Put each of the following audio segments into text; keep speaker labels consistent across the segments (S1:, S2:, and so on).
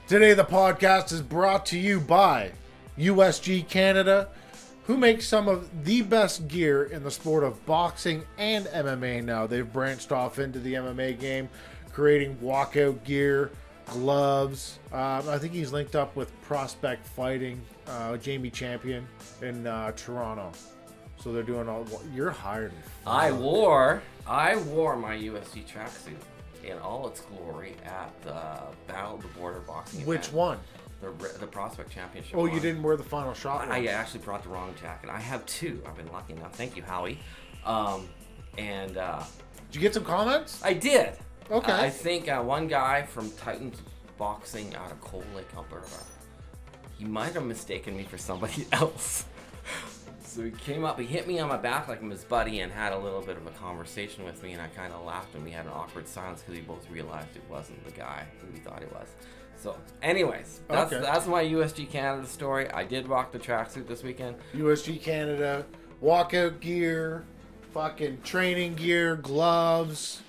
S1: Today the podcast is brought to you by USG Canada, who makes some of the best gear in the sport of boxing and MMA now. They've branched off into the MMA game, creating walkout gear, gloves. I think he's linked up with Prospect Fighting, Jamie Champion in Toronto. So they're doing all. You're hired.
S2: I wore my USG tracksuit in all its glory at the Battle of the Border boxing event.
S1: Which one?
S2: The Prospect Championship.
S1: Oh, you didn't wear the final shot one.
S2: I actually brought the wrong jacket. I have two. I've been lucky enough. Thank you, Howie. Did
S1: you get some comments?
S2: I did.
S1: Okay.
S2: I think one guy from Titan Boxing out of Cold Lake, Alberta, he might have mistaken me for somebody else. So he came up, he hit me on my back like I'm his buddy and had a little bit of a conversation with me, and I kind of laughed and we had an awkward silence because we both realized it wasn't the guy who we thought it was. So anyways, that's my USG Canada story. I did rock the tracksuit this weekend.
S1: USG Canada, walkout gear, fucking training gear, gloves,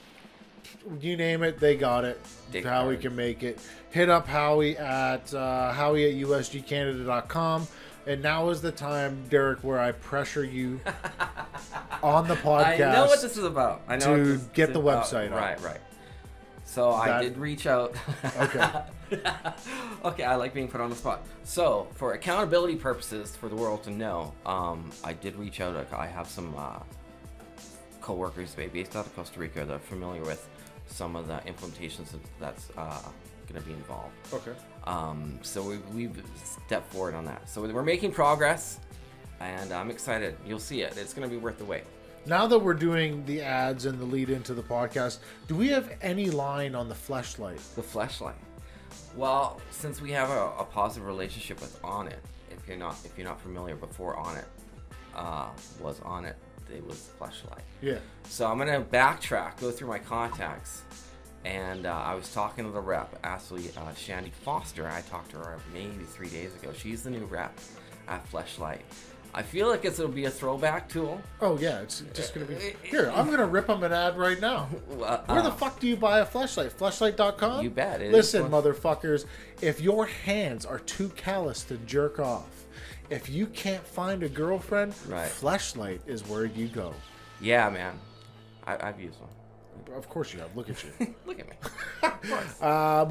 S1: you name it, they got it. Howie can make it. Hit up Howie at usgcanada.com. And now is the time, Derek, where I pressure you on the podcast.
S2: I know what this is about. I know
S1: to get the website up.
S2: Right. So I did reach out.
S1: Okay.
S2: Okay, I like being put on the spot. So for accountability purposes, for the world to know, I did reach out. I have some co-workers based out of Costa Rica that are familiar with some of the implementations that's going to be involved.
S1: Okay.
S2: So we've stepped forward on that. So we're making progress, and I'm excited. You'll see it. It's going to be worth the wait.
S1: Now that we're doing the ads and the lead into the podcast, do we have any line on the Fleshlight?
S2: The Fleshlight. Well, since we have a positive relationship with Onnit, if you're not familiar, before Onnit was Onnit, it was Fleshlight.
S1: Yeah.
S2: So I'm gonna backtrack, go through my contacts. And I was talking to the rep, actually, Shandy Foster. I talked to her maybe 3 days ago. She's the new rep at Fleshlight. I feel like it'll be a throwback tool.
S1: Oh, yeah. It's just going to be... Here, I'm going to rip them an ad right now. Where the fuck do you buy a Fleshlight? Fleshlight.com?
S2: You bet.
S1: Listen, motherfuckers, if your hands are too callous to jerk off, if you can't find a girlfriend, Fleshlight is where you go.
S2: Yeah, man. I've used one.
S1: Of course you have. Look at you.
S2: Look at me.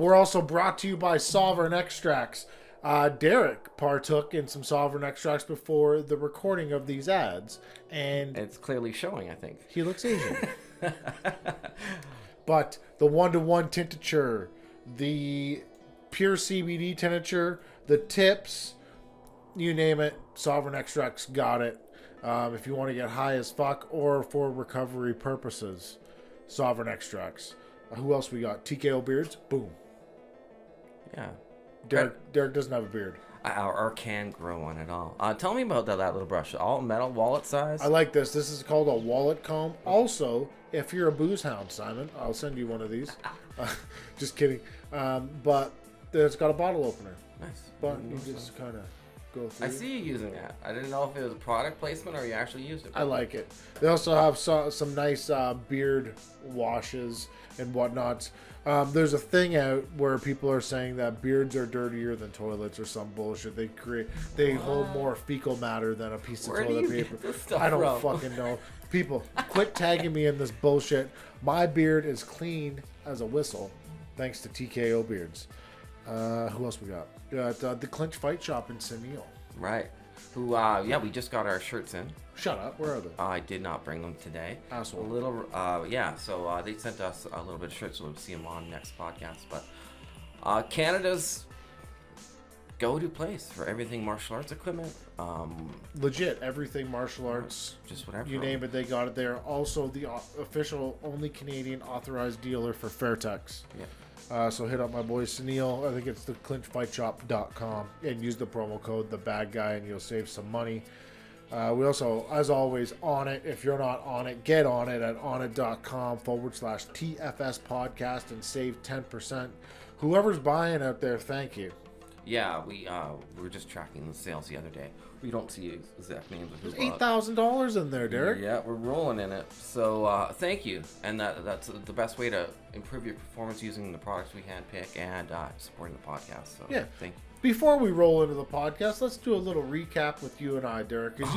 S1: We're also brought to you by Sovereign Extracts. Derek partook in some Sovereign Extracts before the recording of these ads, and
S2: it's clearly showing, I think.
S1: He looks Asian. But the 1-to-1 tincture, the pure CBD tincture, the tips, you name it, Sovereign Extracts got it. If you want to get high as fuck or for recovery purposes. Sovereign Extracts. Who else we got? TKO Beards. Boom.
S2: Yeah.
S1: Derek doesn't have a beard.
S2: Or can grow one at all. Tell me about that little brush. All metal, wallet size?
S1: I like this. This is called a wallet comb. Also, if you're a booze hound, Simon, I'll send you one of these. Just kidding. But it's got a bottle opener.
S2: Nice.
S1: But you just kind of go through.
S2: I see you using that. I didn't know if it was a product placement or you actually used it.
S1: I like it. They also have some nice beard washes and whatnots. There's a thing out where people are saying that beards are dirtier than toilets or some bullshit. They hold more fecal matter than a piece of toilet paper. I don't fucking know. People, quit tagging me in this bullshit. My beard is clean as a whistle, thanks to TKO Beards. Who else we got? The Clinch Fight Shop in Sunil.
S2: Right. Who? We just got our shirts in.
S1: Shut up. Where are they?
S2: I did not bring them today.
S1: Asshole.
S2: A little. So they sent us a little bit of shirts, so we'll see them on next podcast. But Canada's go-to place for everything martial arts equipment.
S1: Legit, everything martial arts.
S2: Just whatever.
S1: You name it, they got it there. Also, the official, only Canadian authorized dealer for Fairtex.
S2: Yeah.
S1: So hit up my boy Sunil. I think it's the clinchfightshop.com and use the promo code The Bad Guy and you'll save some money. We also, as always, on it. If you're not on it, get on it at onit.com/TFS podcast and save 10%. Whoever's buying out there, thank you.
S2: Yeah, we were just tracking the sales the other day. We don't see exact names of who
S1: There's $8,000 in there, Derek.
S2: Yeah, we're rolling in it. So thank you, and that's the best way to improve your performance using the products we handpick and supporting the podcast. So
S1: Yeah.
S2: thank you.
S1: Before we roll into the podcast, let's do a little recap with you and I, Derek, because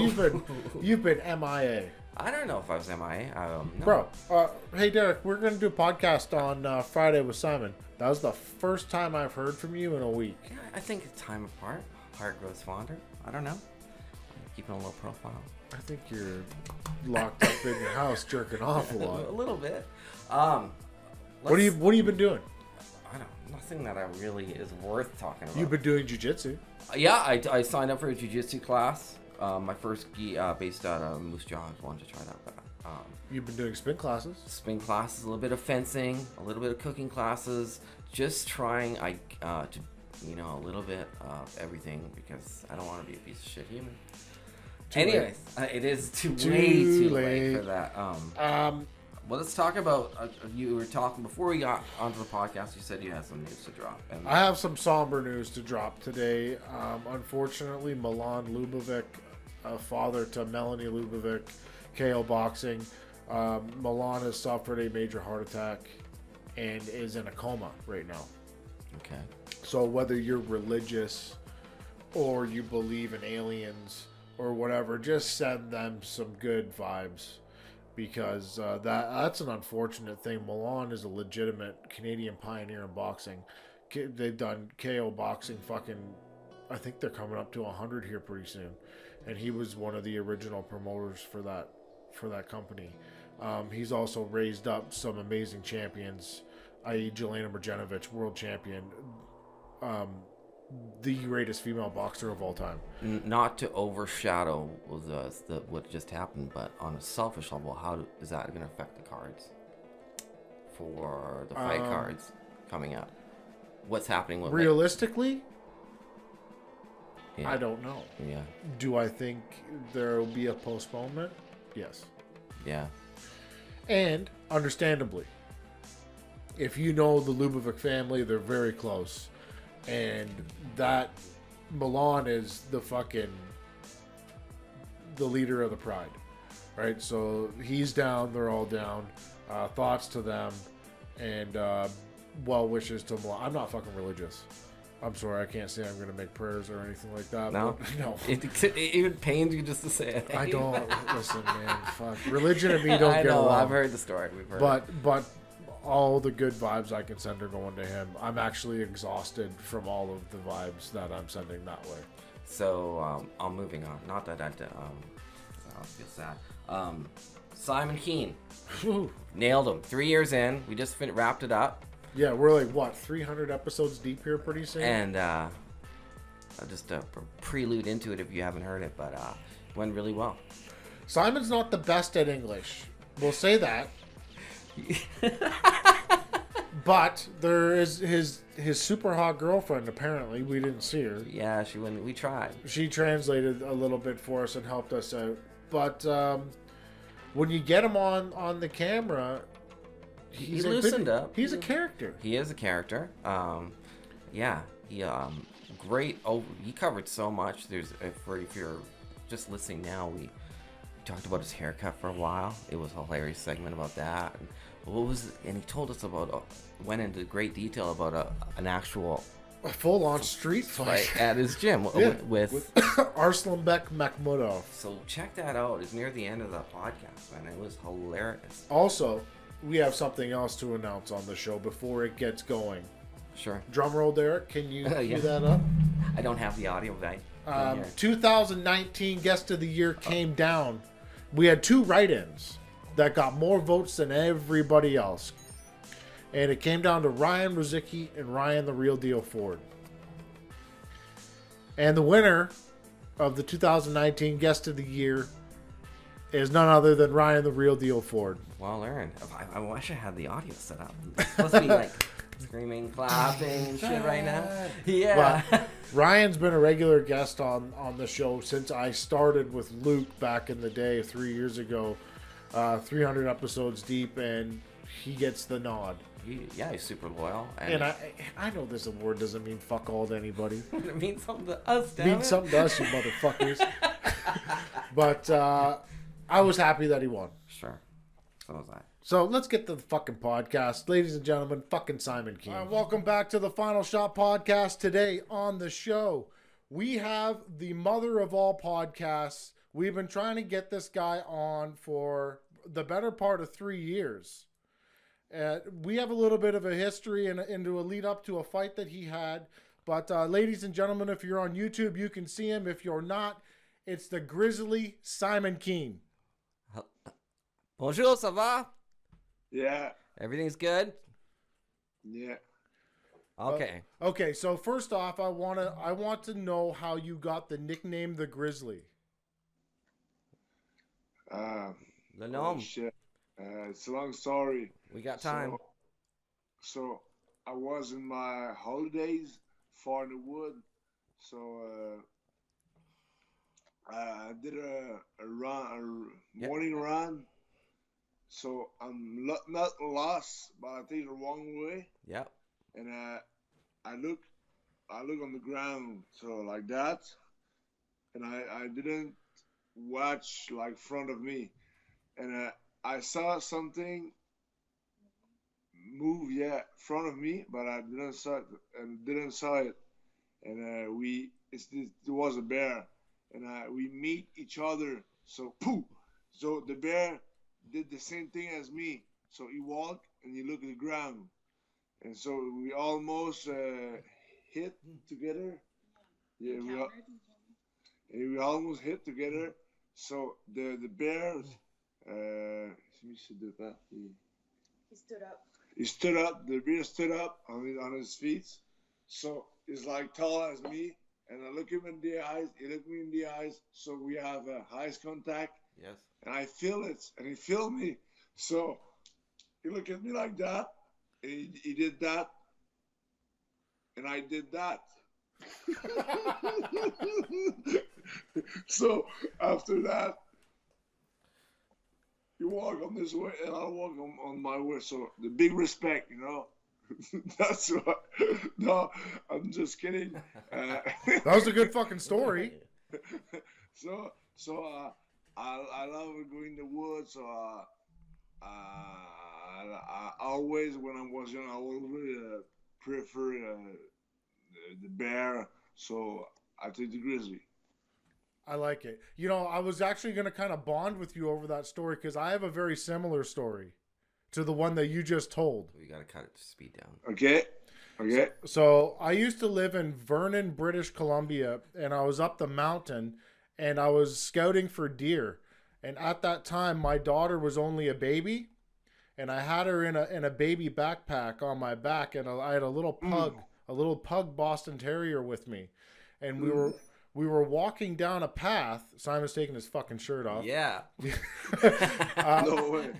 S1: you've been MIA.
S2: I don't know if I was MIA. No.
S1: Bro, hey Derek, we're gonna do a podcast on Friday with Simon. That was the first time I've heard from you in a week.
S2: Yeah, I think it's time apart. Heart grows fonder. I don't know. I'm keeping a low profile.
S1: I think you're locked up in your house jerking off a lot.
S2: A little bit.
S1: What have you been doing?
S2: I don't. Nothing that I really is worth talking about.
S1: You've been doing jiu-jitsu.
S2: Yeah, I signed up for a jiu-jitsu class. My first based out of Moose Jaw. I wanted to try that, but
S1: You've been doing spin classes.
S2: Spin classes, a little bit of fencing, a little bit of cooking classes. Just trying to a little bit of everything because I don't want to be a piece of shit human. Anyways, it is way too late for that. Well, let's talk about. You were talking before we got onto the podcast. You said you had some news to drop. And
S1: I have some somber news to drop today. Unfortunately, Milan Lubovic, father to Melanie Lubovic, KO Boxing, Milan has suffered a major heart attack and is in a coma right now.
S2: Okay.
S1: So whether you're religious or you believe in aliens or whatever, just send them some good vibes. Because that's an unfortunate thing. Milan is a legitimate Canadian pioneer in boxing. They've done KO Boxing I think they're coming up to 100 here pretty soon. And he was one of the original promoters for that company. He's also raised up some amazing champions, i.e. Jelena Mrjenovic, world champion. The greatest female boxer of all time.
S2: Not to overshadow what just happened, but on a selfish level, how is that going to affect the cards for the fight cards coming up? What's happening with
S1: realistically?
S2: Yeah.
S1: I don't know.
S2: Yeah.
S1: Do I think there will be a postponement? Yes.
S2: Yeah.
S1: And understandably, if you know the Lubovic family, they're very close. And that Milan is the leader of the pride, right? So he's down, they're all down. Thoughts to them, and well wishes to Milan. I'm not fucking religious. I'm sorry, I can't say I'm going to make prayers or anything like that.
S2: No,
S1: no.
S2: It even pains you just to say it.
S1: I don't listen, man. Fuck, religion and me don't
S2: I
S1: get
S2: know,
S1: along.
S2: I've heard the story. We've heard.
S1: But all the good vibes I can send are going to him. I'm actually exhausted from all of the vibes that I'm sending that way.
S2: So I'm moving on. Not that I feel sad. Simon Kean nailed him. 3 years in. We just wrapped it up.
S1: Yeah, we're like 300 episodes deep here pretty soon.
S2: And just a prelude into it if you haven't heard it, but it went really well.
S1: Simon's not the best at English. We'll say that. But there is his super hot girlfriend. Apparently, we didn't see her.
S2: Yeah, she went. We tried.
S1: She translated a little bit for us and helped us out. But when you get him on the camera,
S2: he loosened up.
S1: He's a character.
S2: He is a character. Yeah, he great. Oh, he covered so much. If you're just listening now, we talked about his haircut for a while. It was a hilarious segment about that. And he told us went into great detail about a
S1: full-on street fight
S2: at his gym with
S1: Arslanbek Makhmudov.
S2: So check that out. It's near the end of the podcast, man. It was hilarious.
S1: Also, we have something else to announce on the show before it gets going.
S2: Sure.
S1: Drum roll, Derek. Can you
S2: yeah.
S1: cue that up?
S2: I don't have the audio, guy.
S1: 2019 Guest of the Year came down. We had 2 write-ins that got more votes than everybody else. And it came down to Ryan Ruzicki and Ryan the Real Deal Ford. And the winner of the 2019 Guest of the Year is none other than Ryan the Real Deal Ford.
S2: Well earned. I wish I had the audio set up. It's supposed to be like screaming, clapping, and shit right now. Yeah.
S1: But Ryan's been a regular guest on the show since I started with Luke back in the day 3 years ago. 300 episodes deep, and he gets the nod.
S2: He's super loyal.
S1: And I know this award doesn't mean fuck all to anybody.
S2: It means something to us, damn
S1: It means something to us, you motherfuckers. But I was happy that he won.
S2: Sure. So was I.
S1: So let's get to the fucking podcast. Ladies and gentlemen, fucking Simon Kean. Welcome back to the Final Shot Podcast. Today on the show, we have the mother of all podcasts. We've been trying to get this guy on for the better part of 3 years. We have a little bit of a history and into a lead up to a fight that he had. But ladies and gentlemen, if you're on YouTube, you can see him. If you're not, it's the GRIZZLY Simon Kean.
S2: Bonjour, ça va?
S3: Yeah.
S2: Everything's good?
S3: Yeah.
S2: Okay.
S1: Okay, so first off, I want to know how you got the nickname the GRIZZLY.
S2: Le nom.
S3: Shit. It's a long story.
S2: We got time.
S3: So I was in my holidays far in the wood. So I did a morning run. So I'm not lost, but I take the wrong way.
S2: Yep.
S3: And I look on the ground, so like that. And I didn't watch like front of me. And I saw something move, front of me, but I didn't saw it. And it was a bear, and we meet each other. So poof! So the bear did the same thing as me. So he walked and he looked at the ground, and so we almost hit together. Yeah, we almost hit together. So the bear. He stood up. He stood up. The bear stood up on his feet. So he's like tall as me, and I look him in the eyes. He looked me in the eyes. So we have eyes contact.
S2: Yes.
S3: And I feel it, and he feel me. So he looked at me like that. And he did that, and I did that. So after that, you walk on this way, and I walk on my way. So the big respect, you know. That's what. No, I'm just kidding.
S1: That was a good fucking story.
S3: So I love going to the woods. So I always, when I was young, I always prefer the bear. So I take the grizzly.
S1: I like it. You know, I was actually going to kind of bond with you over that story because I have a very similar story to the one that you just told.
S2: We got to cut it to speed down.
S3: Okay.
S1: So I used to live in Vernon, British Columbia, and I was up the mountain, and I was scouting for deer. And at that time, my daughter was only a baby, and I had her in a baby backpack on my back, and I had a little pug Boston Terrier with me, and we were walking down a path. Simon's taking his fucking shirt off.
S2: Yeah.
S3: No way.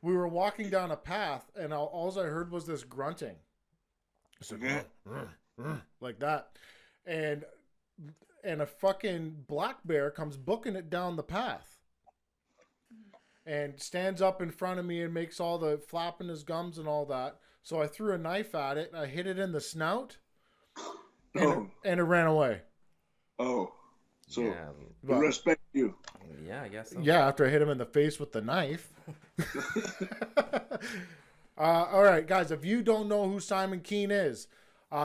S1: We were walking down a path, and all I heard was this grunting. So, like that. And a fucking black bear comes booking it down the path. And stands up in front of me and makes all the flapping his gums and all that. So I threw a knife at it, and I hit it in the snout, and it ran away.
S3: Oh, so
S2: Yeah.
S3: I respect you.
S2: Yeah, I guess so.
S1: Yeah, after I hit him in the face with the knife. All right, guys, if you don't know who Simon Kean is,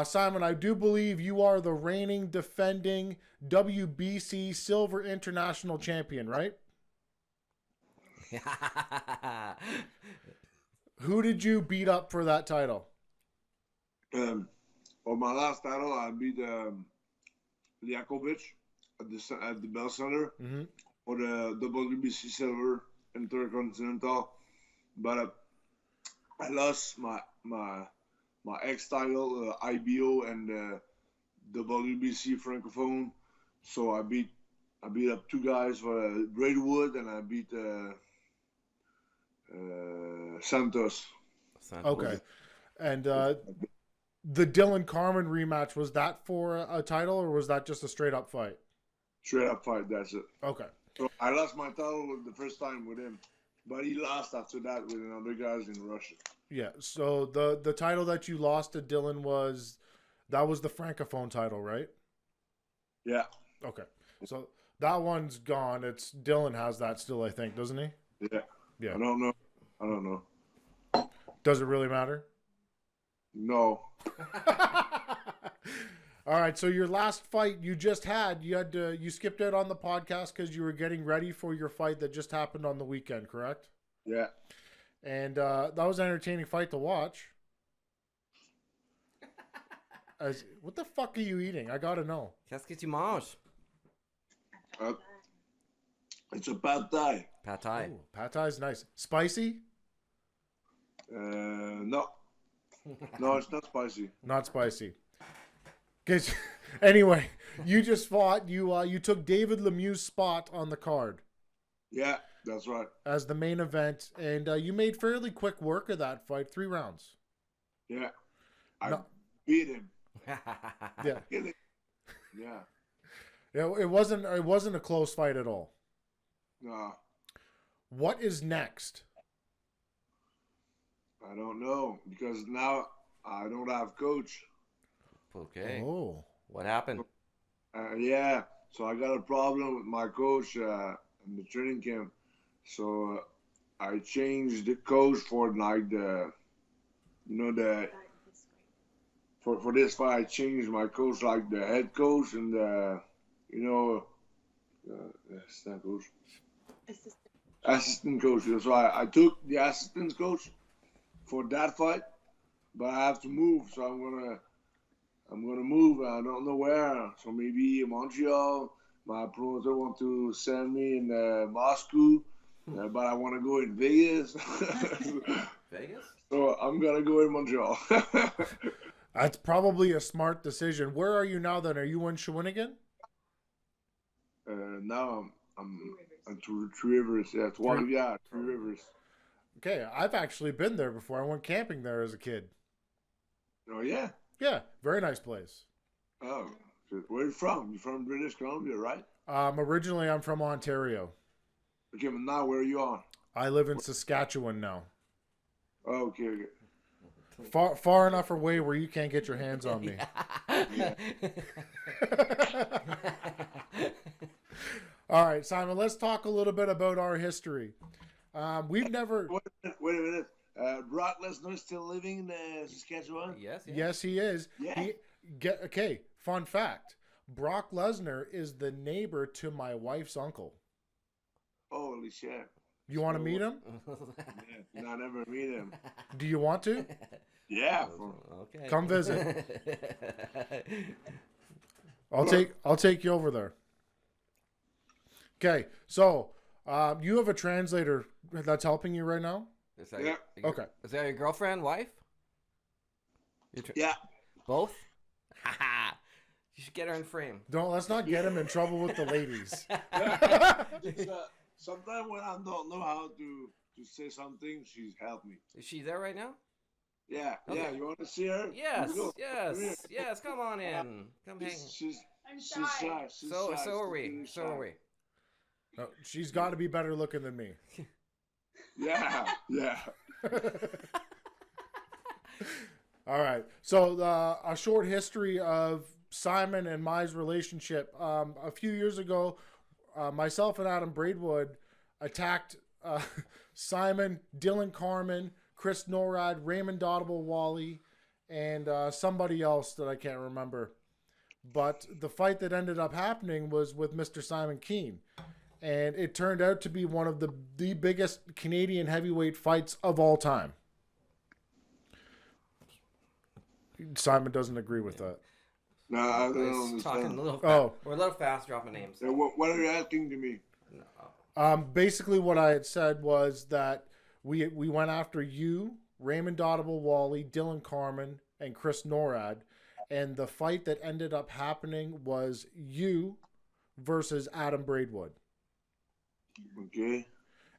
S1: Simon, I do believe you are the reigning, defending WBC Silver International Champion, right? Who did you beat up for that title?
S3: On my last title, I beat Liakovic at the Bell Center for the WBC Silver Intercontinental, but I lost my ex title, IBO and WBC Francophone. So I beat up two guys for Braidwood, and I beat Santos.
S1: Okay, and the Dylan Carmen rematch, was that for a title, or was that just a straight up fight?
S3: Straight up fight, that's it.
S1: Okay.
S3: So I lost my title the first time with him, but he lost after that with another guys in Russia.
S1: Yeah. So the title that you lost to Dylan was the Francophone title, right?
S3: Yeah.
S1: Okay. So that one's gone. It's Dylan has that still, I think, doesn't he?
S3: Yeah.
S1: Yeah.
S3: I don't know.
S1: Does it really matter?
S3: No.
S1: All right. So your last fight you just had, you skipped out on the podcast because you were getting ready for your fight that just happened on the weekend, correct?
S3: Yeah.
S1: And that was an entertaining fight to watch. What the fuck are you eating? I gotta know.
S2: Qu'est-ce que tu manges?
S3: It's a pad thai.
S2: Pad thai.
S1: Ooh, pad thai's nice. Spicy?
S3: No. No, it's not spicy.
S1: Not spicy. Cause anyway, you just fought. You took David Lemieux's spot on the card
S3: Yeah, that's right.
S1: as the main event, and you made fairly quick work of that fight. 3 rounds.
S3: Yeah. I
S1: No.
S3: beat him.
S1: Yeah.
S3: Yeah.
S1: It wasn't a close fight at all.
S3: No,
S1: What is next?
S3: I don't know because now I don't have coach.
S2: Okay.
S1: Oh.
S2: What happened?
S3: Yeah, so I got a problem with my coach in the training camp. So I changed the coach for like for this fight. I changed my coach like the head coach and assistant coach. Assistant coach. So I took the assistant coach for that fight, but I have to move. So I'm gonna move. I don't know where. So maybe Montreal. My promoter want to send me in Moscow, but I want to go in Vegas.
S2: Vegas?
S3: So I'm gonna go in Montreal.
S1: That's probably a smart decision. Where are you now then? Are you in Shawinigan?
S3: Now I'm to Three Rivers. Yeah, Three Rivers.
S1: Okay, I've actually been there before. I went camping there as a kid.
S3: Oh yeah.
S1: Yeah, very nice place.
S3: Oh, where you from? You from British Columbia, right?
S1: Originally, I'm from Ontario.
S3: Okay, but now where are you on?
S1: I live in Saskatchewan now.
S3: Oh, okay.
S1: Far enough away where you can't get your hands on me. All right, Simon, let's talk a little bit about our history. We've never...
S3: Wait a minute. Brock Lesnar still living in Saskatchewan?
S2: Yes.
S1: Yes, he is.
S3: Yeah.
S1: Okay, fun fact. Brock Lesnar is the neighbor to my wife's uncle.
S3: Holy shit.
S1: You want to meet him?
S3: Yeah, I never meet him.
S1: Do you want to?
S3: Yeah.
S2: Okay.
S1: Come visit. I'll take you over there. Okay, so you have a translator that's helping you right now?
S2: Is that
S3: Yeah.
S1: Okay.
S2: Is that your girlfriend, wife?
S3: Yeah.
S2: Both? Haha. You should get her in frame.
S1: Let's not get him in trouble with the ladies.
S3: Sometimes when I don't know how to say something, she's helped me.
S2: Is she there right now?
S3: Yeah.
S2: Okay.
S3: Yeah. You want to see her?
S2: Yes.
S3: Go.
S2: Yes. Come on in. Come hang.
S3: She's
S4: shy.
S3: shy. She's
S2: So
S3: shy.
S2: are we.
S3: She's
S2: So are
S3: shy.
S2: we.
S1: No, she's got to be better looking than me.
S3: Yeah. Yeah.
S1: All right. So a short history of Simon and Mai's relationship. A few years ago, myself and Adam Braidwood attacked Simon, Dylan Carmen, Chris Norad, Raymond Doddable Wally, and somebody else that I can't remember. But the fight that ended up happening was with Mr. Simon Kean. And it turned out to be one of the biggest Canadian heavyweight fights of all time. Simon doesn't agree with that.
S3: No, I don't
S2: He's talking a
S3: understand.
S2: little
S1: Oh.
S2: We're a little fast dropping names.
S3: What are you asking to me?
S2: No.
S1: Basically, what I had said was that we went after you, Raymond Doddable Wally, Dylan Carmen, and Chris Norad. And the fight that ended up happening was you versus Adam Braidwood.
S3: Okay.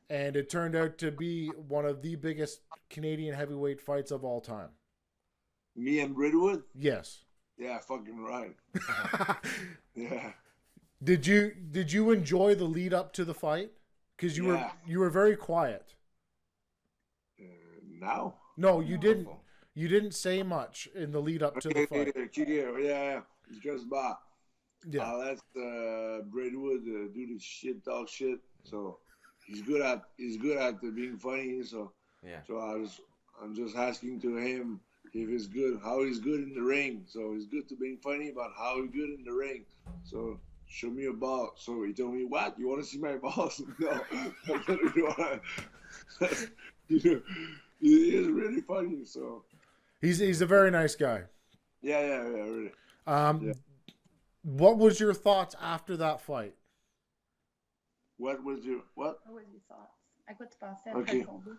S1: And it turned out to be one of the biggest Canadian heavyweight fights of all time.
S3: Me and Redwood?
S1: Yes.
S3: Yeah, fucking right. Yeah.
S1: Did you enjoy the lead up to the fight? Because you
S3: Yeah.
S1: were very quiet.
S3: Now?
S1: No, you didn't.
S2: Awful.
S1: You didn't say much in the lead up to the fight.
S3: Yeah. Because
S1: Yeah.
S3: I'll let Braidwood do the shit talk shit. So he's good at being funny. So
S2: Yeah.
S3: so I'm just asking to him if he's good, how he's good in the ring. So he's good to being funny, but how he's good in the ring. So show me a ball. So he told me, what? You want to see my balls? No. That's what you want. You know, he is really funny. So
S1: He's a very nice guy.
S3: yeah, really.
S1: Yeah. What was your thoughts after that fight?
S3: What was your what?
S4: What were your thoughts? À quoi tu pensais après le combat?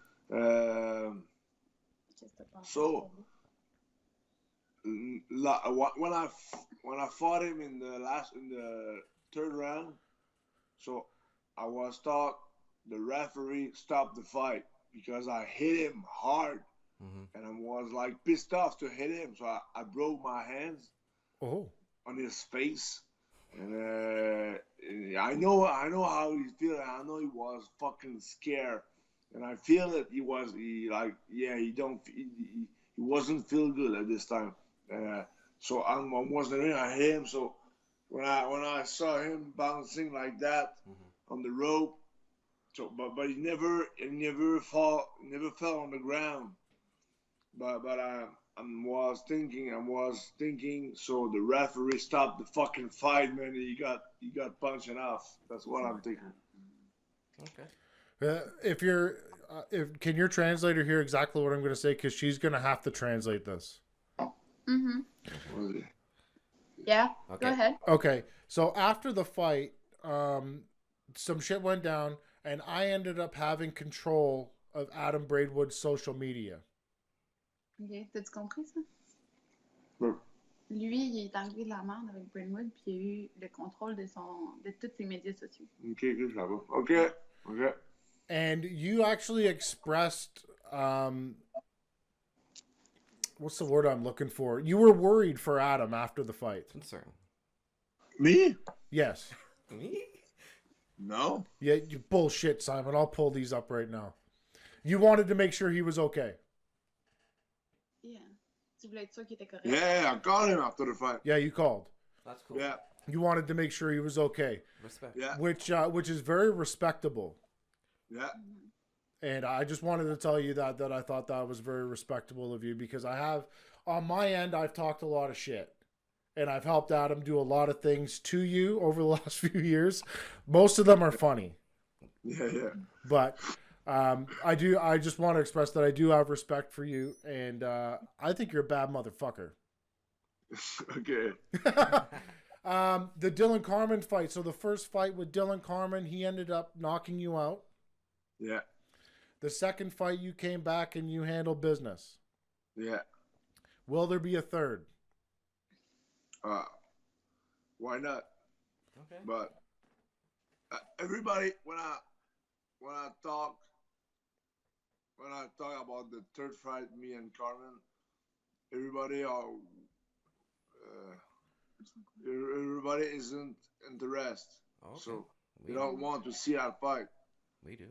S4: Qu'est-ce que tu pensais
S3: So
S4: du combat?
S3: when I fought him in the third round, so I was thought the referee stopped the fight because I hit him hard, and I was like pissed off to hit him, so I broke my hands on his face, and I know how he feel. I know he was fucking scared, and I feel that he wasn't feel good at this time. So I wasn't in. I hit him. So when I saw him bouncing like that on the rope, so but he never fell on the ground. But I was thinking. So the referee stopped the fucking fight, man. He got punching off. That's what I'm thinking.
S2: Okay.
S1: Can your translator hear exactly what I'm going to say? Because she's going to have to translate this.
S4: Yeah.
S2: Okay.
S4: Go ahead.
S1: Okay. So after the fight, some shit went down, and I ended up having control of Adam Braidwood's social media.
S4: Ok. T'as-tu compris ça?
S3: Ouais.
S4: Lui, il est arrivé de la merde avec Brentwood, puis il a eu le contrôle de tous ses médias sociaux.
S3: Okay, ça va. Okay.
S1: And you actually expressed, what's the word I'm looking for? You were worried for Adam after the fight.
S2: Concern.
S3: Me?
S1: Yes.
S2: Me?
S3: No.
S1: Yeah, you bullshit, Simon. I'll pull these up right now. You wanted to make sure he was okay.
S4: Yeah. Tu voulais être sûr qu'il était correct.
S3: Yeah, I called him after the fight.
S1: Yeah, you called.
S2: That's cool.
S3: Yeah.
S1: You wanted to make sure he was okay,
S2: Respect.
S3: Yeah.
S1: which is very respectable.
S3: Yeah.
S1: And I just wanted to tell you that I thought that was very respectable of you, because I have, on my end, I've talked a lot of shit. And I've helped Adam do a lot of things to you over the last few years. Most of them are funny.
S3: Yeah.
S1: But I just want to express that I do have respect for you, and I think you're a bad motherfucker.
S3: Okay.
S1: The Dylan Carmen fight. So the first fight with Dylan Carmen, he ended up knocking you out.
S3: Yeah.
S1: The second fight, you came back and you handled business.
S3: Yeah.
S1: Will there be a third?
S3: Why not?
S2: Okay.
S3: But everybody, when I talk about the third fight, me and Carmen, everybody isn't interested.
S2: Okay.
S3: So
S2: We
S3: they don't want to see that fight.
S2: We do.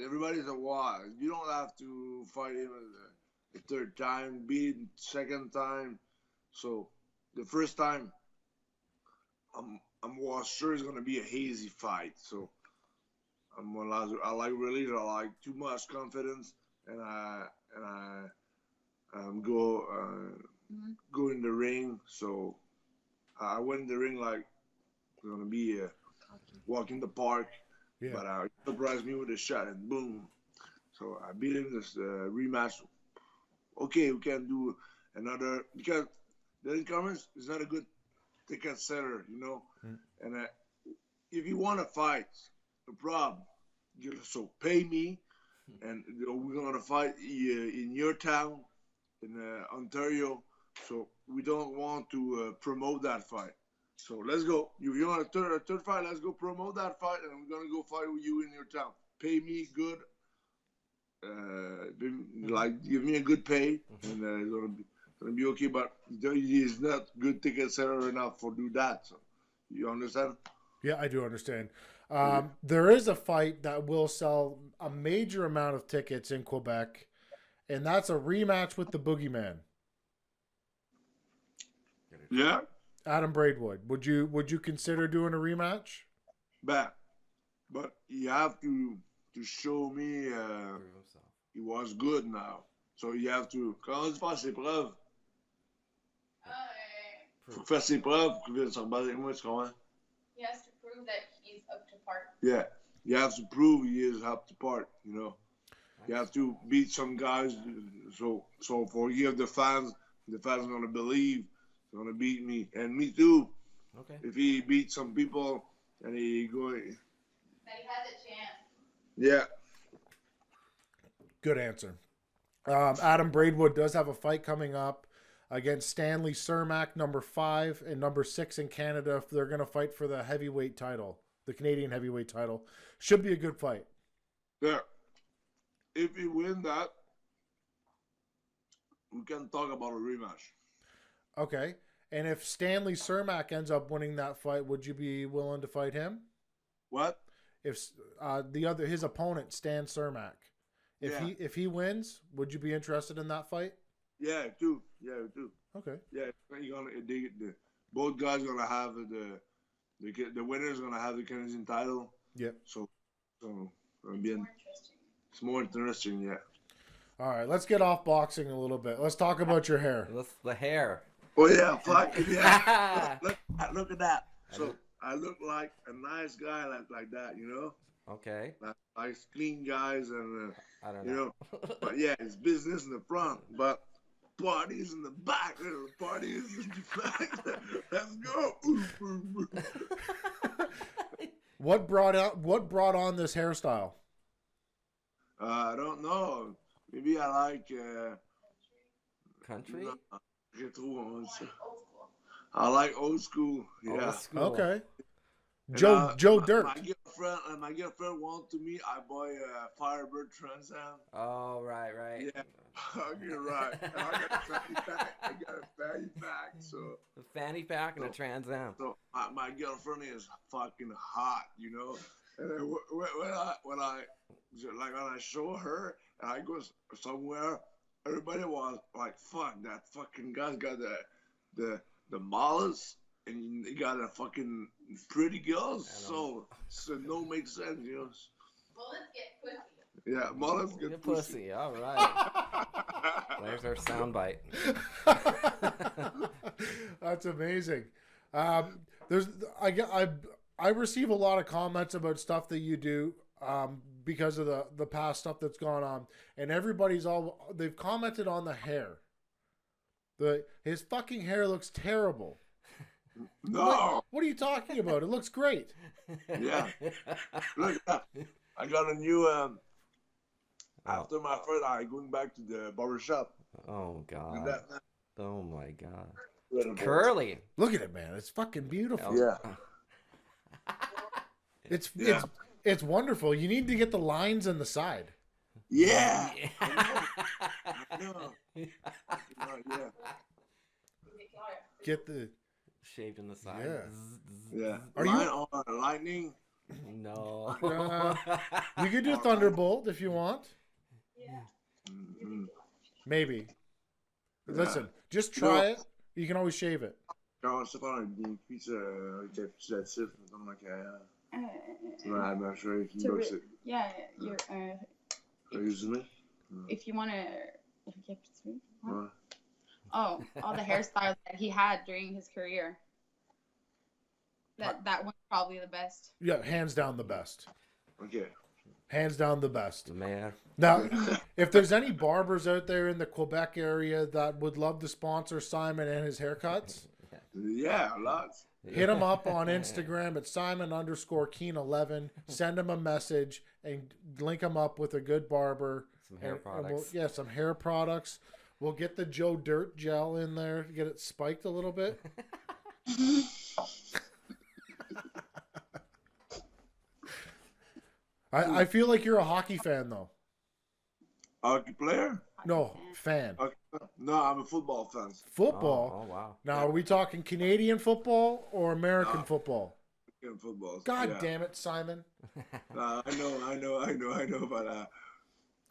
S3: Everybody's a why. You don't have to fight him the third time, beat him second time. So the first time, I was sure it's gonna be a hazy fight. So I like too much confidence, and I go in the ring. So I went in the ring like it's gonna be a walk in the park.
S1: Yeah.
S3: But he surprised me with a shot, and boom. So I beat him this rematch. Okay, we can do another, because Dylan Cummins is not a good ticket seller, you know. And if you want to fight, no problem. So pay me, and we're gonna fight in your town, in Ontario. So we don't want to promote that fight. So let's go. If you want a third fight, let's go promote that fight, and we're gonna go fight with you in your town. Pay me good, give me a good pay, and it's gonna be okay. But he's not good ticket seller enough for do that. So you understand?
S1: Yeah, I do understand. There is a fight that will sell a major amount of tickets in Quebec, and that's a rematch with the Boogeyman,
S3: Yeah,
S1: Adam Braidwood. Would you consider doing a rematch?
S3: but you have to show me
S2: Prove himself.
S3: he was good now. So you have to quand tu fais ses preuves, faut faire ses preuves pour qu'il vienne se rebattre avec moi, tu comprends?
S4: He has to prove that he's up to par.
S3: Yeah, you have to prove he is up to part. You know, you have to beat some guys. So forgive the fans. The fans are gonna believe they're gonna beat me and me too.
S2: Okay.
S3: If he beats some people and he going,
S4: That he has a chance.
S3: yeah,
S1: Good answer. Adam Braidwood does have a fight coming up against Stanley Cermak, number 5 and number 6 in Canada. If they're going to fight for the heavyweight title, the Canadian heavyweight title. Should be a good fight.
S3: yeah. If he win that, we can talk about a rematch.
S1: Okay. And if Stanley Cermak ends up winning that fight, would you be willing to fight him?
S3: What?
S1: If his opponent, Stan Cermak, if he wins, would you be interested in that fight?
S3: Yeah, too. Yeah, too.
S1: Okay.
S3: Yeah, both guys gonna have the winner's gonna have the Canadian title.
S1: Yep.
S3: So
S4: More interesting.
S3: it's more interesting. Yeah.
S1: All right, let's get off boxing a little bit. Let's talk about your hair.
S2: The hair.
S3: Oh yeah, fuck yeah. look at that. So I look like a nice guy like that, you know,
S2: Okay.
S3: like nice clean guys, and
S2: I don't
S3: you
S2: know.
S3: know, but yeah, it's business in the front, but parties in the back. Parties in the back. Let's go.
S1: What brought on this hairstyle?
S3: I don't know. Maybe I like
S2: Country?
S3: retro.
S4: Old school.
S3: I like old school. Yeah.
S2: Old school.
S1: Okay.
S3: And,
S1: Joe Dirt.
S3: My girlfriend want to me. I buy a Firebird Trans Am.
S2: Oh, right.
S3: Yeah, you're right. I got a fanny pack. So
S2: The fanny pack and a Trans Am.
S3: So my girlfriend is fucking hot, you know. And then when I show her and I go somewhere, everybody was like, "Fuck, that fucking guy's got the mullets and he got a fucking pretty girls." So no makes sense, you know.
S4: Bullets get pussy.
S3: Yeah, mullets
S2: Good
S3: get
S2: pussy. All right. There's our soundbite.
S1: That's amazing. I receive a lot of comments about stuff that you do because of the past stuff that's gone on, and they've commented on the hair. His fucking hair looks terrible.
S3: No.
S1: What are you talking about? It looks great.
S3: Yeah. Look, I got a new after my first eye going back to the barbershop.
S2: Oh, God.
S3: That,
S2: Oh, my God.
S3: incredible.
S2: Curly.
S1: Look at it, man. It's fucking beautiful.
S3: Yeah.
S1: It's wonderful. You need to get the lines in the side.
S3: Yeah.
S2: Yeah.
S3: I know. Yeah.
S1: Get the
S2: Shaved in the side.
S1: Yeah.
S3: Yeah.
S1: Are
S3: Line
S1: you-
S3: on lightning.
S2: No.
S1: you could do Thunderbolt if you want.
S4: Yeah.
S3: Mm-hmm.
S1: Maybe.
S3: Yeah.
S1: Listen, just try it. You can always shave it.
S3: Quand je prends des cuisses récapitulatifs dans ma carrière. Ouais, ma chérie, qui me boxe.
S4: Yeah, you're,
S3: Résumé?
S4: if you want to recapitulate.
S3: Ouais.
S4: Oh, all the hairstyles that he had during his career. That one's probably the best.
S1: Yeah, hands down the best.
S3: Okay.
S1: Hands down the best.
S2: The mayor.
S1: Now, if there's any barbers out there in the Quebec area that would love to sponsor Simon and his haircuts,
S3: Yeah, lots.
S1: hit him up on Instagram at Simon_Kean11. Send him a message and link him up with a good barber.
S2: Some hair
S1: And
S2: products.
S1: some hair products. We'll get the Joe Dirt gel in there to get it spiked a little bit. I feel like you're a hockey fan, though.
S3: Hockey player?
S1: No, fan.
S3: Okay. No, I'm a football fan.
S1: Football.
S2: Oh, wow.
S1: Now, are we talking Canadian football or American football?
S3: In football.
S1: God
S3: yeah.
S1: damn it, Simon.
S3: I know. But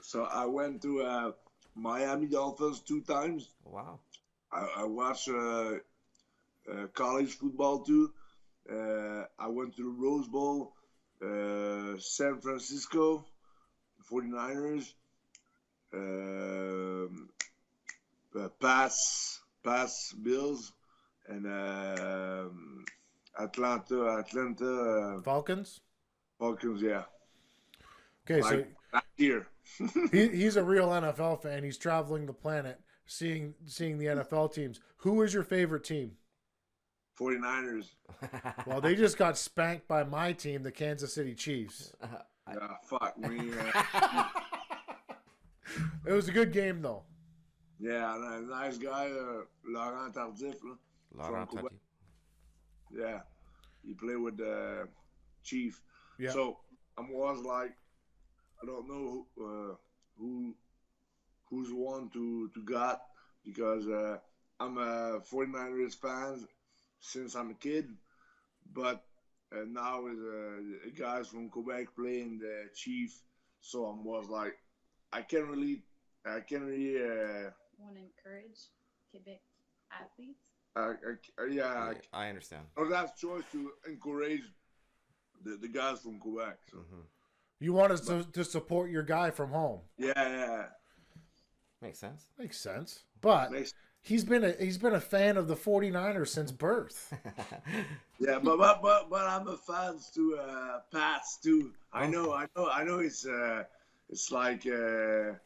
S3: so I went to Miami Dolphins 2 times.
S2: Wow.
S3: I watched college football too. I went to the Rose Bowl, San Francisco, 49ers, Pats Bills, and Atlanta
S1: Falcons.
S3: Falcons. Yeah,
S1: Okay,
S3: like last year.
S1: he's a real NFL fan. He's traveling the planet, seeing the NFL teams. Who is your favorite team?
S3: 49ers.
S1: Well, they just got spanked by my team, the Kansas City Chiefs.
S3: Fuck me.
S1: It was a good game, though.
S3: Yeah, nice guy, Laurent Tardif.
S2: Laurent Tardif.
S3: Yeah, he played with the Chief.
S1: Yeah.
S3: So I was like, I don't know who's one to got, because I'm a 49ers fan since I'm a kid, but now with guys from Quebec playing the Chief, so I was like, I can't really.
S4: Want to encourage Quebec athletes?
S3: Yeah,
S2: I understand.
S3: I that's choice to encourage the guys from Quebec. So.
S2: Mm-hmm.
S1: You want us to support your guy from home.
S3: Yeah.
S2: Makes sense.
S1: Makes sense. But he's been a fan of the 49ers since birth.
S3: Yeah, but I'm a fan to Pats too. I know it's like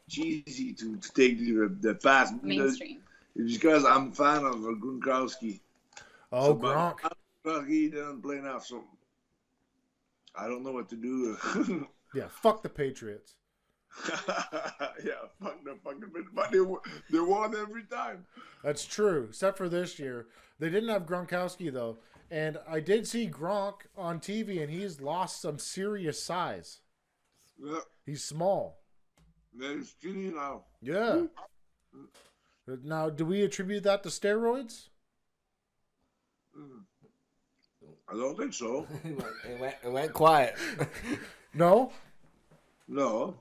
S3: cheesy to take the Pats.
S4: Mainstream.
S3: Because I'm a fan of Gronkowski.
S1: Oh, so, Gronk.
S3: He didn't play enough, so I don't know what to do.
S1: Yeah, fuck the Patriots.
S3: Yeah, fuck the fucking Patriots. But they won every time.
S1: That's true, except for this year. They didn't have Gronkowski, though. And I did see Gronk on TV, and he's lost some serious size.
S3: Yeah.
S1: He's small.
S3: They're skinny now.
S1: Yeah. Now, do we attribute that to steroids?
S3: I don't think so.
S2: it went quiet.
S1: No?
S3: No.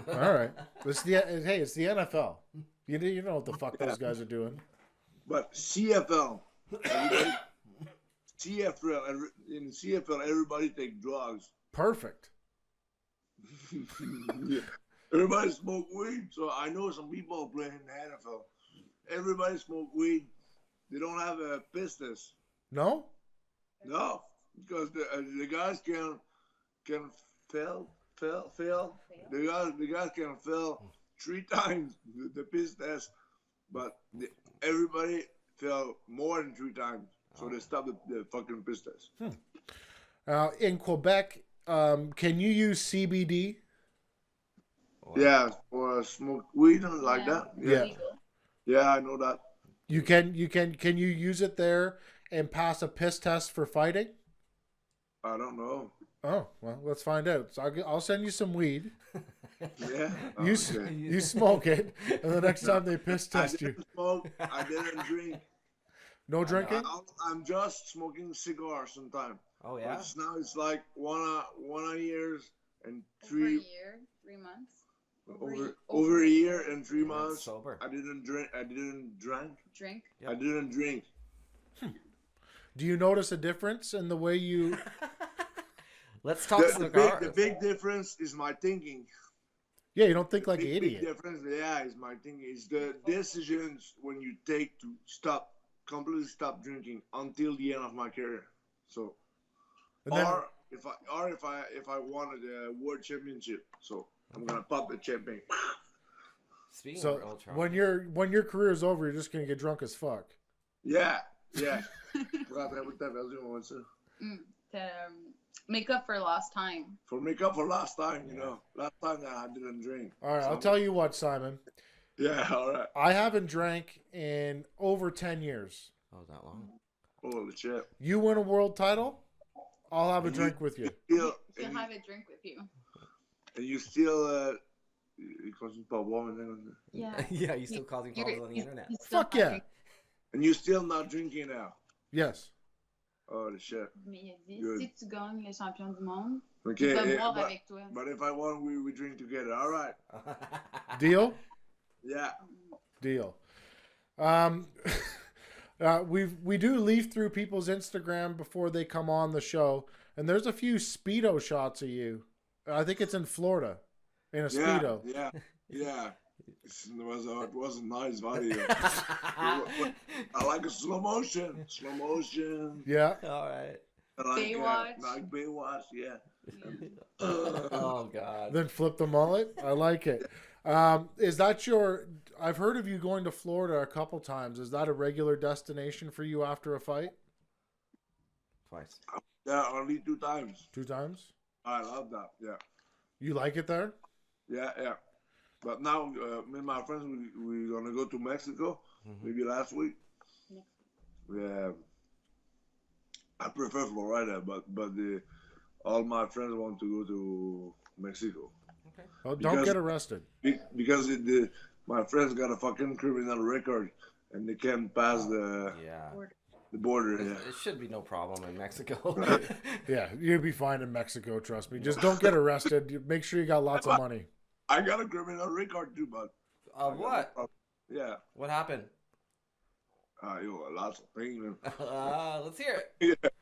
S1: All right. It's the NFL. You know what the fuck those guys are doing.
S3: But CFL, in CFL, everybody takes drugs.
S1: Perfect.
S3: Yeah. Everybody smoke weed, so I know some people playing in the NFL. Everybody smoke weed. They don't have a business.
S1: No?
S3: No, because the guys can fail. The guys can fail 3 times the piss test, but everybody fail more than 3 times, so they stop the fucking piss test.
S1: In Quebec, can you use CBD?
S3: Yeah, or smoke weed like that. Yeah, I know that.
S1: Can you use it there and pass a piss test for fighting?
S3: I don't know.
S1: Oh, well, let's find out. So I'll send you some weed.
S3: Yeah.
S1: You smoke it, and the next time they piss test you.
S3: Smoke. I didn't drink.
S1: No drinking?
S3: I'm just smoking cigars sometimes.
S2: Oh yeah.
S3: But now it's like one a year and 3
S4: Over a year, 3 months.
S3: Over a year and 3 months.
S2: Sober.
S3: I didn't drink.
S4: Drink.
S2: Yep.
S3: I didn't drink.
S1: Do you notice a difference in the way you?
S2: Let's talk cigars.
S3: The big difference is my thinking.
S1: Yeah, you don't think like an
S3: Big
S1: idiot.
S3: difference, yeah, is my thinking. It's the decisions when you take to completely stop drinking until the end of my career. So,
S1: And then,
S3: if I wanted a world championship, so I'm gonna pop the champagne.
S2: Speaking of
S1: so
S2: ultra,
S1: when your career is over, you're just gonna get drunk as fuck.
S3: Yeah.
S4: Make up for lost time.
S3: For make up for last time, you know. Last time that I didn't drink.
S1: All right,
S3: So-
S1: I'll tell you what, Simon.
S3: Yeah, all right.
S1: I haven't drank in over 10 years.
S2: oh, that long.
S3: Holy shit.
S1: You win a world title, I'll have a drink with you.
S3: Still,
S4: She'll have a drink with you.
S3: and you still you continue pas boire maintenant.
S4: Yeah.
S2: Yeah, you still causing problems on the internet.
S4: You still
S1: Fuck
S4: have
S1: yeah.
S4: drink.
S3: And you still not drinking now.
S1: Yes.
S3: Holy shit.
S4: Mais il a dit,
S3: Good.
S4: si tu gagnes le champion du monde,
S3: Okay.
S4: il va boire avec toi.
S3: But if I won, we drink together. All right.
S1: Deal?
S3: Yeah.
S1: Deal. We do leaf through people's Instagram before they come on the show, and there's a few Speedo shots of you. I think it's in Florida, in a Speedo.
S3: Yeah. It was a nice video. I like a slow motion.
S1: Yeah.
S2: All right.
S4: Baywatch.
S3: Like Baywatch, yeah.
S2: Oh God.
S1: Then flip the mullet. I like it. Is that your? I've heard of you going to Florida a couple times. Is that a regular destination for you after a fight?
S2: Twice.
S3: Yeah, only 2 times.
S1: 2 times.
S3: I love that. Yeah.
S1: You like it there?
S3: Yeah. But now, me and my friends, we're gonna go to Mexico. Maybe last week. Yeah. I prefer Florida, but all my friends want to go to Mexico.
S2: Okay.
S1: Oh, don't get arrested.
S3: Because my friends got a fucking criminal record, and they can't pass the border. Yeah.
S2: It should be no problem in Mexico.
S1: Yeah, you'd be fine in Mexico. Trust me. Just don't get arrested. Make sure you got lots of money.
S3: I got a criminal record too, but.
S2: What?
S3: Yeah.
S2: What happened?
S3: Lots of pain.
S2: Let's hear it.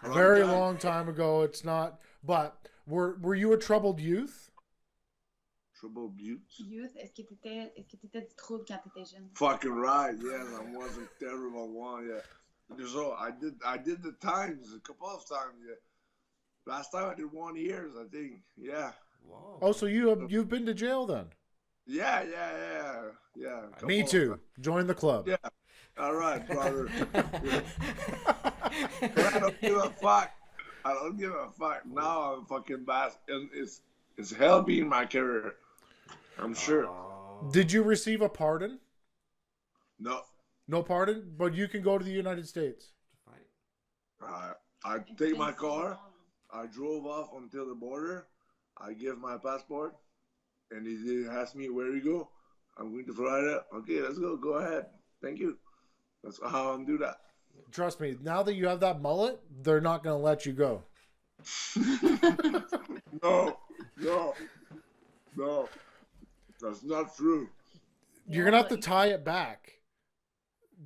S1: Very long time ago. It's not. But were you a troubled youth?
S3: Troubled youth?
S4: Est-ce que t'étais du trouble quand t'étais jeune?
S3: Fucking right. Yes, I was a terrible one. Yeah. So I did the times a couple of times. Yeah. Last time I did 1 year, I think. Yeah.
S2: Whoa.
S1: Oh, so you've been to jail then?
S3: Yeah.
S1: Me too. Join the club.
S3: Yeah. All right, brother. I don't give a fuck. Now I'm fucking bad. It's helping my career. I'm sure.
S1: Did you receive a pardon?
S3: No.
S1: No pardon, but you can go to the United States.
S3: I take my car. I drove off until the border. I give my passport, and he asked me where you go. I'm going to Florida. Okay, let's go. Go ahead. Thank you. That's how I'm do that.
S1: Trust me. Now that you have that mullet, they're not going to let you go.
S3: No. That's not true.
S1: You're going to have to tie it back.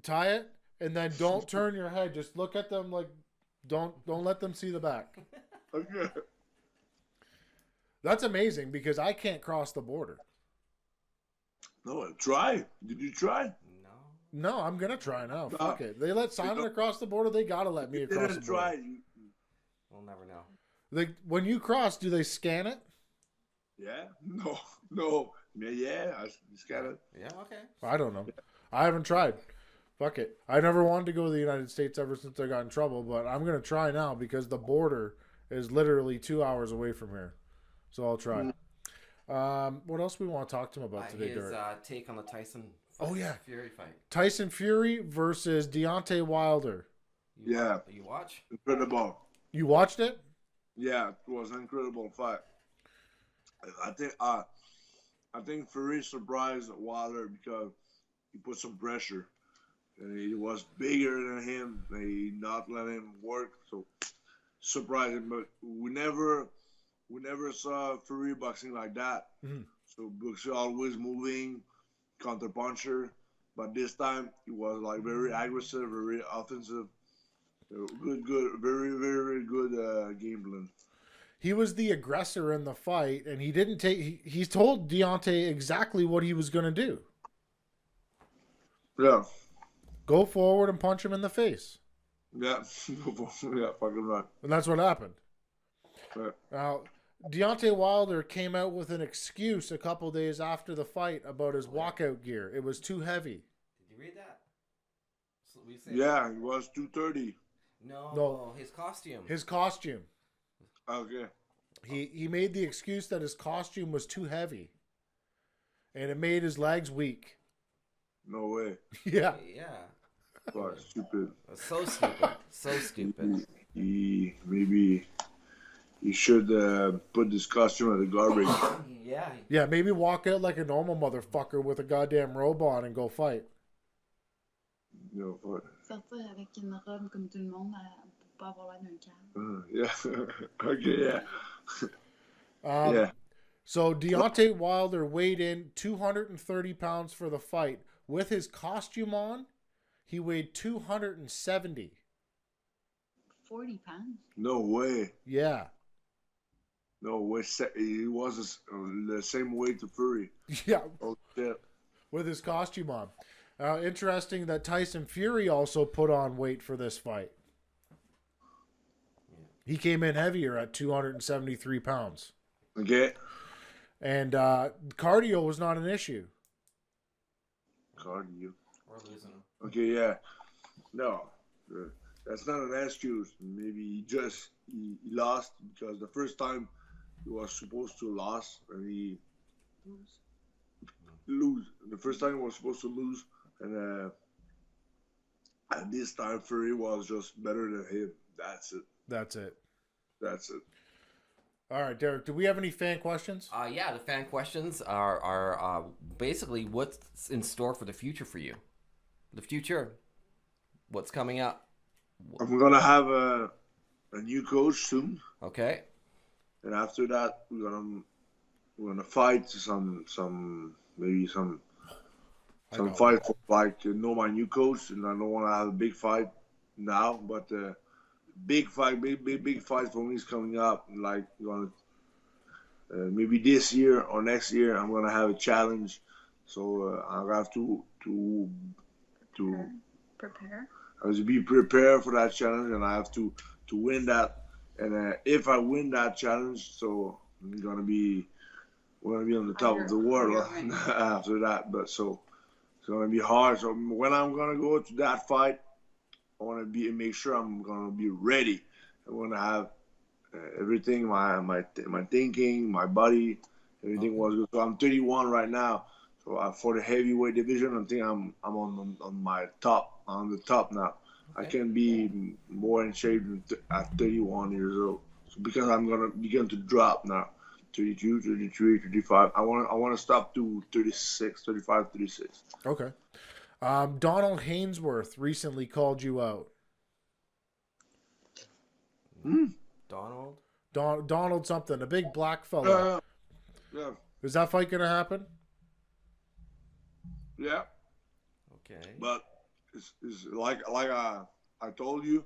S1: Tie it, and then don't turn your head. Just look at them like, don't let them see the back.
S3: Okay.
S1: That's amazing because I can't cross the border.
S3: No, try. Did you try?
S1: No, I'm going to try now. Fuck it. They let Simon across the border. They got to let me across the border.
S3: Try.
S2: We'll never know.
S1: When you cross, do they scan it?
S3: Yeah. No. Yeah, I scan it.
S2: Yeah, okay.
S1: I don't know. I haven't tried. Fuck it. I never wanted to go to the United States ever since I got in trouble, but I'm going to try now because the border is literally 2 hours away from here. So I'll try. What else we want to talk to him about today,
S2: His
S1: Derek?
S2: take on the Tyson Fury fight.
S1: Tyson Fury versus Deontay Wilder.
S3: You
S2: watch?
S3: Incredible.
S1: You watched it?
S3: Yeah, it was an incredible fight. I think Fury surprised Wilder because he put some pressure. And he was bigger than him. They not let him work, so surprising. But we never saw Fury boxing like that. Mm-hmm. So boxer always moving, counter puncher. But this time he was like very aggressive, very offensive. Good, very, very good game plan.
S1: He was the aggressor in the fight, and he didn't take. He told Deontay exactly what he was going to do.
S3: Yeah.
S1: Go forward and punch him in the face.
S3: Yeah, fucking right.
S1: And that's what happened.
S3: Right.
S1: Now, Deontay Wilder came out with an excuse a couple days after the fight about his walkout gear. It was too heavy.
S2: Did you read that?
S3: Yeah, it was 230.
S2: No, his costume.
S1: His costume.
S3: Okay.
S1: He made the excuse that his costume was too heavy. And it made his legs weak.
S3: No way.
S1: Yeah.
S3: Fuck, stupid.
S2: So stupid.
S3: Maybe he should put this costume in the garbage.
S1: Yeah, maybe walk out like a normal motherfucker with a goddamn robe on and go fight.
S3: No, fuck.
S4: Sortir avec une robe comme tout le monde pour pas avoir l'air d'un calme.
S3: Yeah. Okay, yeah.
S1: Yeah. So Deontay Wilder weighed in 230 pounds for the fight. With his costume on, he weighed 270.
S4: 40 pounds.
S3: No way.
S1: Yeah.
S3: No way. He was the same weight to Fury.
S1: Yeah.
S3: Oh, shit.
S1: With his costume on. Interesting that Tyson Fury also put on weight for this fight. He came in heavier at 273 pounds.
S3: Okay.
S1: And cardio was not an issue.
S3: Cardio.
S2: We're losing him.
S3: Okay, yeah. No. That's not an excuse. Maybe he lost because the first time he was supposed to lose and he lose. The first time he was supposed to lose, and at this time Fury was just better than him. That's it.
S1: That's it.
S3: That's it.
S1: All right, Derek, do we have any fan questions?
S2: Yeah, the fan questions are basically what's in store for the future for you. The future. What's coming up?
S3: I'm gonna have a new coach soon,
S2: Okay.
S3: and after that we're gonna fight some fight for like know my new coach, and I don't want to have a big fight now, but big fight for me is coming up. Like maybe this year or next year, I'm gonna have a challenge, so I have to
S4: Prepare.
S3: I have to be prepared for that challenge, and I have to win that. And if I win that challenge, so we're gonna be on the top of the world after that. But so it's gonna be hard. So when I'm gonna go to that fight, I want to make sure I'm gonna be ready. I want to have everything, my thinking, my body, everything was good. So I'm 31 right now. So for the heavyweight division, I think I'm on the top now. Okay. I can be more in shape at 31 years old. So because I'm gonna begin to drop now, 32, 33, 35. I want to stop to 36, 35, 36.
S1: Okay. Donald Hainsworth recently called you out.
S2: Donald?
S1: Donald something, a big black fella.
S3: Yeah.
S1: Is that fight gonna happen?
S3: Yeah.
S2: Okay.
S3: But it's like I told you,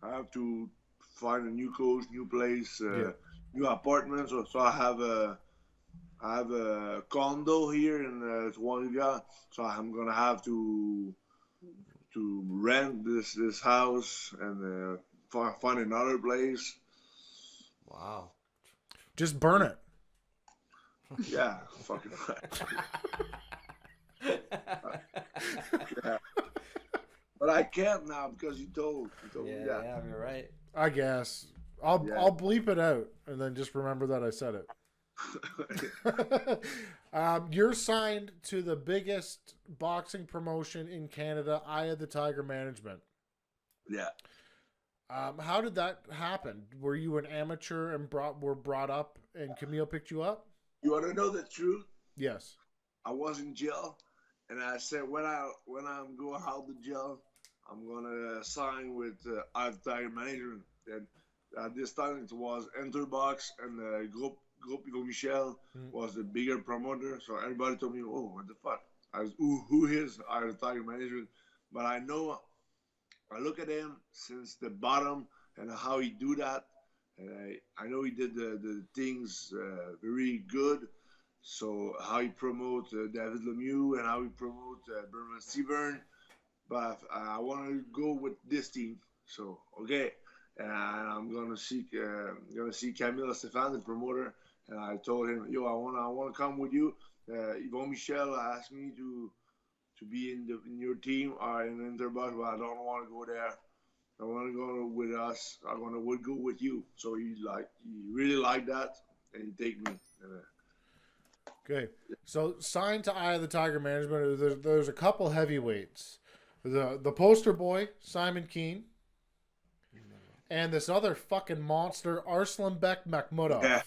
S3: I have to find a new coach, new place, new apartment. So I have a condo here in Swanika. So I'm gonna have to rent this house and find another place.
S2: Wow.
S1: Just burn it.
S3: Yeah, fucking right. Yeah. But I can't now because you told me that.
S2: Yeah, you're right.
S1: I guess. I'll bleep it out and then just remember that I said it. You're signed to the biggest boxing promotion in Canada, Eye of the Tiger Management.
S3: Yeah.
S1: How did that happen? Were you an amateur and were brought up and Camille picked you up?
S3: You want to know the truth?
S1: Yes.
S3: I was in jail, and I said when I'm going out of the jail, I'm gonna sign with Eye of the Tiger Management. And at this time it was Enterbox and Groupe Michel was the bigger promoter. So everybody told me, "Oh, what the fuck?" I was, who is Eye of the Tiger Management? But I know, I look at him since the bottom and how he do that. And I know he did the things very good. So how he promote David Lemieux and how he promote Berman Severn. But I want to go with this team. So, okay. And I'm going to see Camille Stéphane, the promoter. And I told him, yo, I want to come with you. Yvon Michel asked me to be in your team or in Interbus, but I don't want to go there. I want to go with us. I want to go with you. So he really liked that, and he take me.
S1: Okay. So signed to Eye of the Tiger Management. There's a couple heavyweights. The poster boy, Simon Kean. And this other fucking monster, Arslanbek Makhmudov.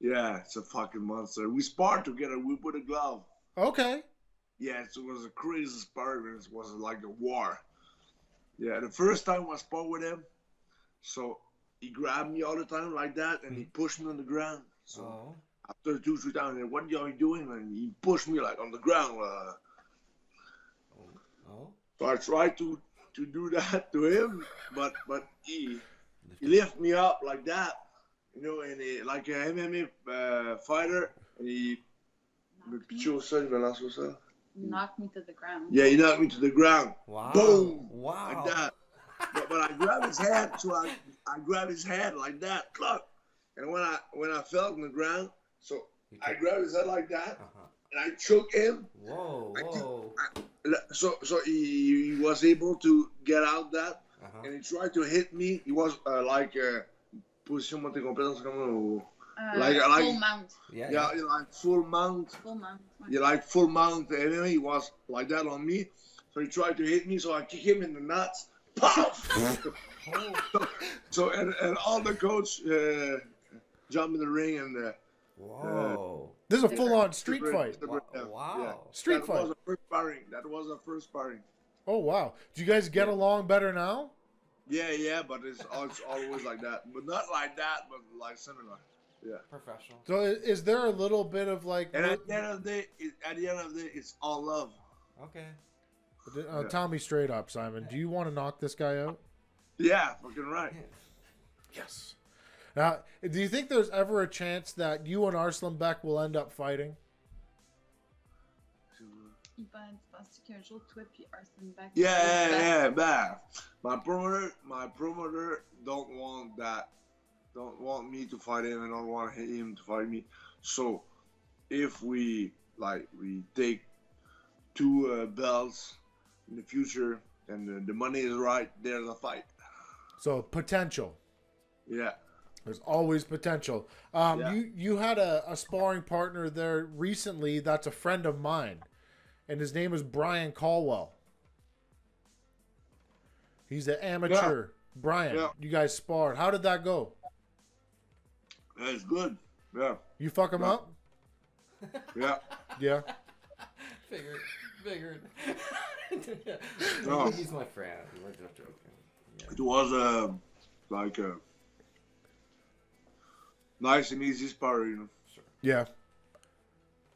S3: Yeah, it's a fucking monster. We sparred together. We put a glove.
S1: Okay.
S3: Yeah, it was a crazy sparring. It was like a war. Yeah, the first time I sparred with him, so he grabbed me all the time like that, and he pushed me on the ground. So after 2-3 times, and what are you doing? And he pushed me like on the ground.
S2: Oh.
S3: So I tried to do that to him, but he lifted me up like that, you know, and he, like a MMA fighter, and he
S4: Knocked me to the ground.
S3: yeah, he knocked me to the ground.
S2: Wow.
S3: Boom.
S2: Wow.
S3: Like that. But I grabbed his head, so I grabbed his head like that, cluck. And when I fell on the ground, so I grabbed his head like that, and I choked him.
S2: Whoa.
S3: So he was able to get out that, and he tried to hit me. He was like position montée complète, comme like
S4: full mount.
S2: Yeah.
S3: like full mount.
S4: Full mount.
S3: Yeah, like full mount. And he was like that on me. So he tried to hit me. So I kicked him in the nuts. Pop! So and all the coach jumped in the ring and.
S2: Whoa.
S1: This is a full-on street fight.
S2: Wow.
S3: Yeah.
S1: Street fight.
S3: That was the first sparring.
S1: Oh wow! Do you guys get along better now?
S3: Yeah, but it's always like that. But not like that, but like similar. Yeah.
S2: Professional.
S1: So is there a little bit of like?
S3: And at the end of the day, it's all love.
S2: Okay.
S1: Tell me straight up, Simon. Do you want to knock this guy out?
S3: Yeah, fucking right.
S1: Yes. Now, do you think there's ever a chance that you and Arslan Beck will end up fighting?
S4: Penses-tu qu'un jour, toi puis Arslan Beck...
S3: Yeah, man. My promoter don't want that. Don't want me to fight him and don't want him to fight me. So, if we take 2 belts in the future and the money is right, there's a fight.
S1: So potential.
S3: Yeah.
S1: There's always potential. You had a sparring partner there recently that's a friend of mine, and his name is Brian Caldwell. He's an amateur. Yeah. Brian, you guys sparred. How did that go?
S3: That's good. Yeah.
S1: You fuck him up?
S3: Yeah.
S1: Yeah.
S2: Figured.
S3: No.
S2: He's my friend. We're just joking. Yeah.
S3: It was like a nice and easy sparring, you know.
S2: Sure.
S1: Yeah.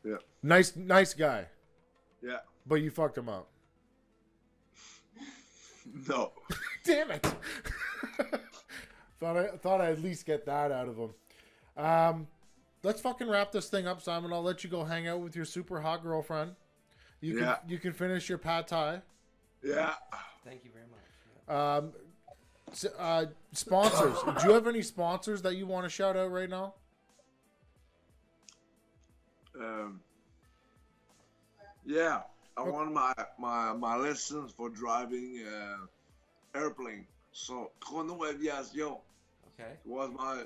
S3: Yeah.
S1: Nice guy.
S3: Yeah.
S1: But you fucked him up.
S3: No.
S1: Damn it. Thought I'd at least get that out of him. Let's fucking wrap this thing up, Simon. I'll let you go hang out with your super hot girlfriend. You can finish your pad thai.
S3: Yeah.
S2: Thank you very much.
S1: Sponsors. Do you have any sponsors that you want to shout out right now?
S3: Yeah. I want my lessons for driving airplane. So Chrono Aviation.
S2: Okay.
S3: Was my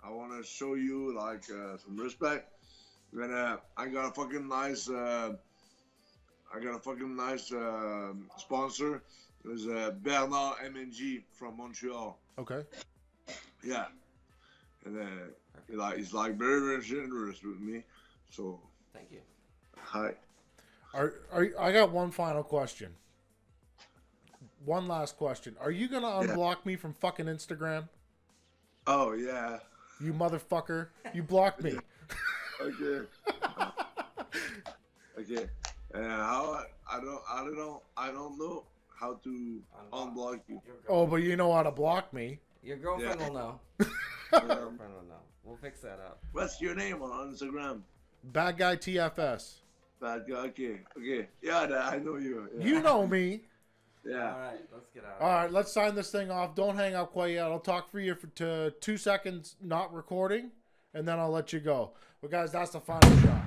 S3: I wanna show you like some respect. And I got a fucking nice sponsor. It was Bernard MNG from Montreal.
S1: Okay.
S3: Yeah. And he's like very, very generous with me. So
S2: thank you.
S3: Hi.
S1: I got one final question. One last question. Are you gonna unblock me from fucking Instagram?
S3: Oh yeah.
S1: You motherfucker. You blocked me.
S3: Okay. Okay. How I don't know how to unblock you.
S1: Oh, but you know how to block me.
S2: Your girlfriend will know. Your girlfriend will know. We'll fix that up.
S3: What's your name on Instagram?
S1: Bad guy TFS.
S3: Bad guy. Okay. Yeah, I know you. Yeah.
S1: You know me.
S3: Yeah.
S2: All right, let's get out.
S1: All right, let's sign this thing off. Don't hang up quite yet. I'll talk for you to 2 seconds not recording, and then I'll let you go. But guys, that's the final shot.